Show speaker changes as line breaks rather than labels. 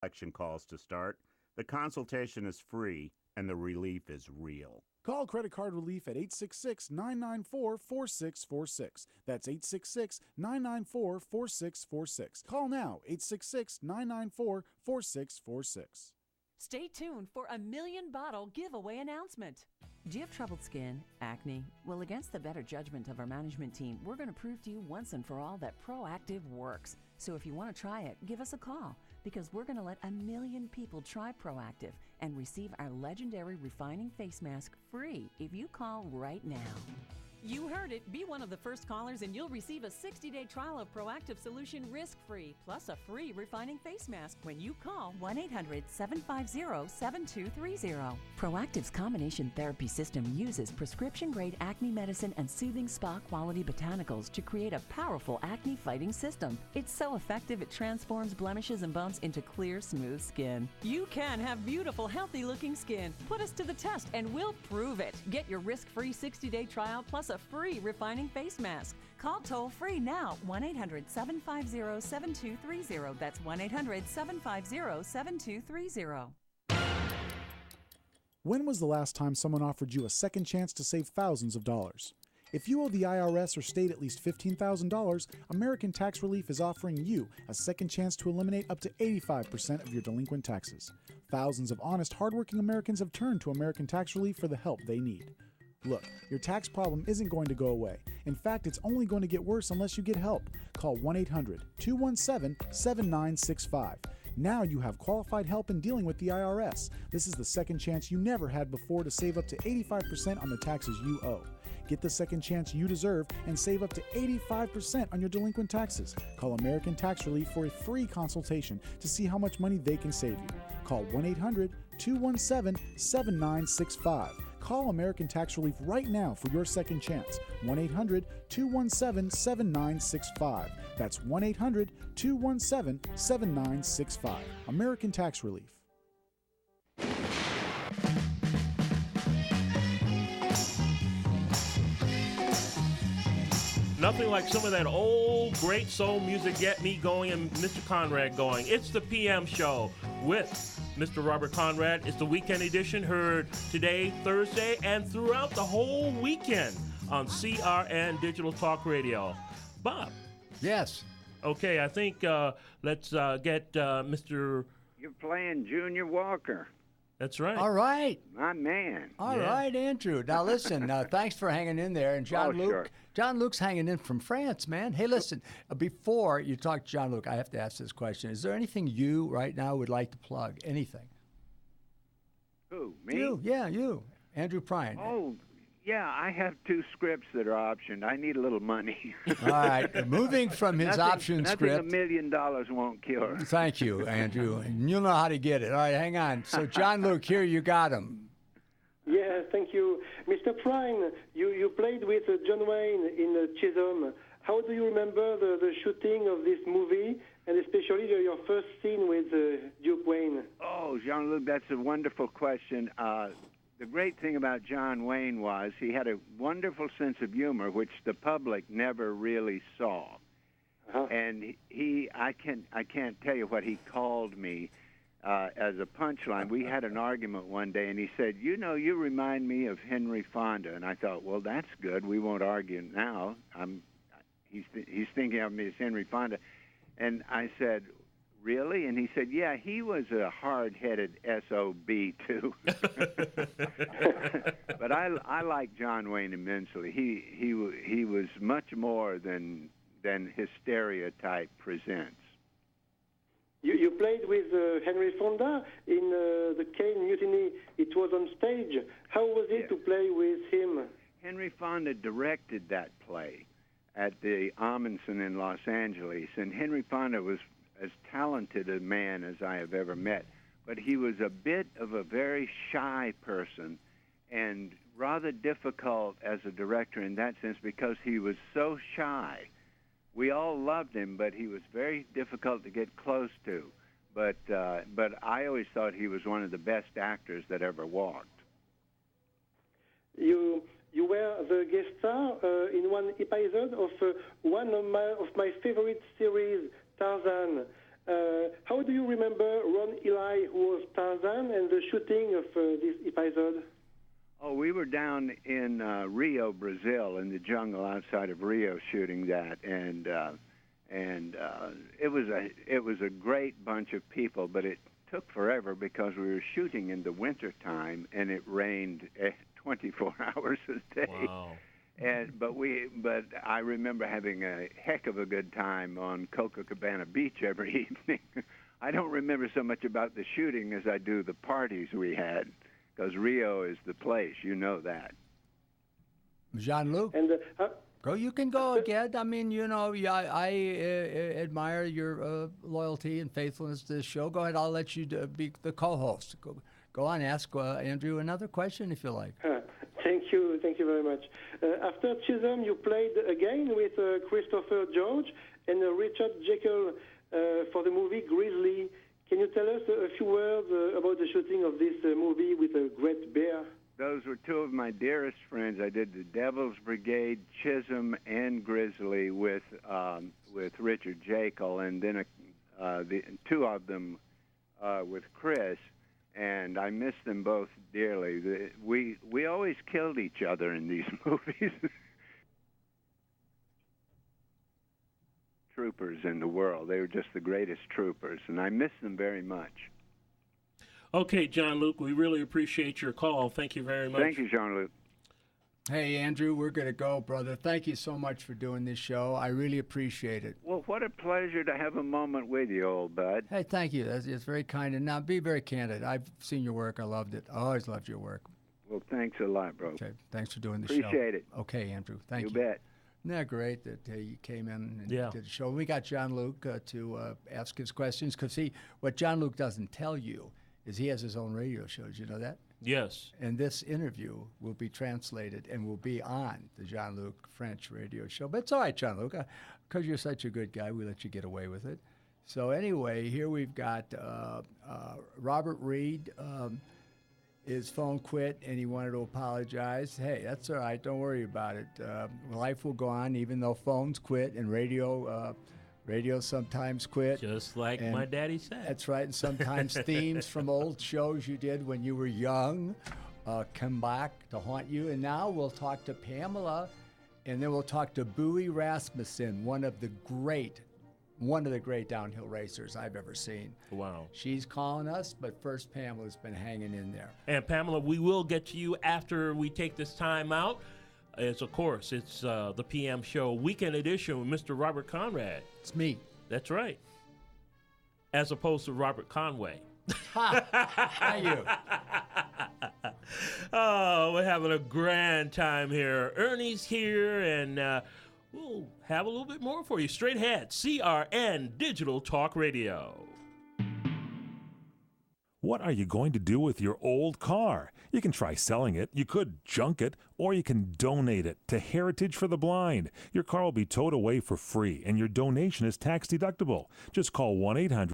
Election calls to start. The consultation is free and the relief is real.
Call Credit Card Relief at 866-994-4646. That's 866-994-4646. Call now, 866-994-4646.
Stay tuned for a million bottle giveaway announcement. Do you have troubled skin, acne? Well, against the better judgment of our management team, we're going to prove to you once and for all that Proactiv works. So if you want to try it, give us a call, because we're going to let a million people try Proactiv and receive our legendary refining face mask free if you call right now. You heard it. Be one of the first callers and you'll receive a 60-day trial of Proactiv solution risk-free, plus a free refining face mask when you call 1-800-750-7230. Proactiv's combination therapy system uses prescription-grade acne medicine and soothing spa-quality botanicals to create a powerful acne-fighting system. It's so effective it transforms blemishes and bumps into clear, smooth skin. You can have beautiful, healthy-looking skin. Put us to the test and we'll prove it. Get your risk-free 60-day trial plus a free refining face mask. Call toll-free now, 1-800-750-7230. That's 1-800-750-7230.
When was the last time someone offered you a second chance to save thousands of dollars? If you owe the IRS or state at least $15,000, American Tax Relief is offering you a second chance to eliminate up to 85% of your delinquent taxes. Thousands of honest, hardworking Americans have turned to American Tax Relief for the help they need. Look, your tax problem isn't going to go away. In fact, it's only going to get worse unless you get help. Call 1-800-217-7965. Now you have qualified help in dealing with the IRS. This is the second chance you never had before to save up to 85% on the taxes you owe. Get the second chance you deserve and save up to 85% on your delinquent taxes. Call American Tax Relief for a free consultation to see how much money they can save you. Call 1-800-217-7965. Call American Tax Relief right now for your second chance. 1-800-217-7965. That's 1-800-217-7965. American Tax Relief.
Nothing like some of that old great soul music get me going and Mr. Conrad going. It's the PM show with Mr. Robert Conrad. It's the weekend edition, heard today, Thursday, and throughout the whole weekend on CRN Digital Talk Radio. Bob.
Yes.
Okay, I think let's get Mr.
You're playing Junior Walker.
That's right.
All right.
My man.
All right, Andrew. Now listen, thanks for hanging in there. And John Luke.
Sure.
John Luke's hanging in from France, man. Hey, listen, before you talk to John Luke, I have to ask this question. Is there anything you right now would like to plug? Anything?
Who, me?
You, yeah, you. Andrew Prine.
Oh, yeah, I have 2 scripts that are optioned. I need a little money.
All right, moving from his option script.
Nothing $1 million won't cure.
Thank you, Andrew. And you'll know how to get it. All right, hang on. So, John Luke, here you got him.
Yeah, thank you. Mr. Prine, you played with John Wayne in Chisholm. How do you remember the shooting of this movie, and especially your first scene with Duke Wayne?
Oh, Jean-Luc, that's a wonderful question. The great thing about John Wayne was he had a wonderful sense of humor, which the public never really saw.
Uh-huh.
And I can't tell you what he called me as a punchline. We had an argument one day, and he said, "You know, you remind me of Henry Fonda." And I thought, well, that's good. We won't argue now. He's thinking of me as Henry Fonda. And I said, really? And he said, yeah, he was a hard-headed SOB, too. But I like John Wayne immensely. He was much more than his stereotype presents.
You played with Henry Fonda in the Caine Mutiny. It was on stage. How was it to play with him?
Henry Fonda directed that play at the Amundsen in Los Angeles, and Henry Fonda was as talented a man as I have ever met, but he was a bit of a very shy person and rather difficult as a director in that sense because he was so shy. We all loved him, but he was very difficult to get close to. But I always thought he was one of the best actors that ever walked.
You were the guest star in one episode of one of my favorite series, Tarzan. How do you remember Ron Ely, who was Tarzan, and the shooting of this episode?
Oh, we were down in Rio, Brazil, in the jungle outside of Rio, shooting that, and it was a great bunch of people, but it took forever because we were shooting in the wintertime, and it rained 24 hours a day.
Wow.
But I remember having a heck of a good time on Copacabana Beach every evening. I don't remember so much about the shooting as I do the parties we had, because Rio is the place. You know that.
Jean-Luc?
And
Go. You can go again. I mean, I admire your loyalty and faithfulness to this show. Go ahead. I'll let you be the co-host. Go on. Ask Andrew another question if you like.
Thank you. Thank you very much. After Chisholm, you played again with Christopher George and Richard Jekyll for the movie Grizzly. Can you tell us a few words about the shooting of this movie with a great bear?
Those were two of my dearest friends. I did the Devil's Brigade, Chisholm, and Grizzly with Richard Jekyll, and then the two of them with Chris. And I miss them both dearly. We always killed each other in these movies. Troopers in the world. They were just the greatest troopers, and I miss them very much.
Okay, Jean-Luc, we really appreciate your call. Thank you very much.
Thank you, Jean-Luc.
Hey, Andrew, we're going to go, brother. Thank you so much for doing this show. I really appreciate it.
Well, what a pleasure to have a moment with you, old bud.
Hey, thank you. It's very kind. And now be very candid. I've seen your work. I loved it. I always loved your work.
Well, thanks a lot, bro.
Okay, thanks for doing the show.
Appreciate it.
Okay, Andrew, thank you.
You bet.
Isn't that great that you came in and
Yeah.
did the show? We got Jean-Luc to ask his questions because, see, what Jean-Luc doesn't tell you is he has his own radio show. Did you know that?
Yes.
And this interview will be translated and will be on the Jean-Luc French radio show. But it's all right, Jean-Luc, because you're such a good guy, we let you get away with it. So anyway, here we've got Robert Reed. His phone quit, and he wanted to apologize. Hey, that's all right. Don't worry about it. Life will go on, even though phones quit and radio sometimes quit.
Just like
And
my daddy said.
That's right. And sometimes themes from old shows you did when you were young come back to haunt you. And now we'll talk to Pamela, and then we'll talk to Bowie Rasmussen, one of the great downhill racers I've ever seen.
Wow.
She's calling us, but first Pamela's been hanging in there.
And Pamela, we will get to you after we take this time out. It's the PM show weekend edition with Mr. Robert Conrad.
It's me.
That's right. As opposed to Robert Conway.
Not you.
Oh, we're having a grand time here. Ernie's here, and we'll have a little bit more for you. Straight ahead, CRN Digital Talk Radio.
What are you going to do with your old car? You can try selling it, you could junk it, or you can donate it to Heritage for the Blind. Your car will be towed away for free, and your donation is tax deductible. Just call 1-800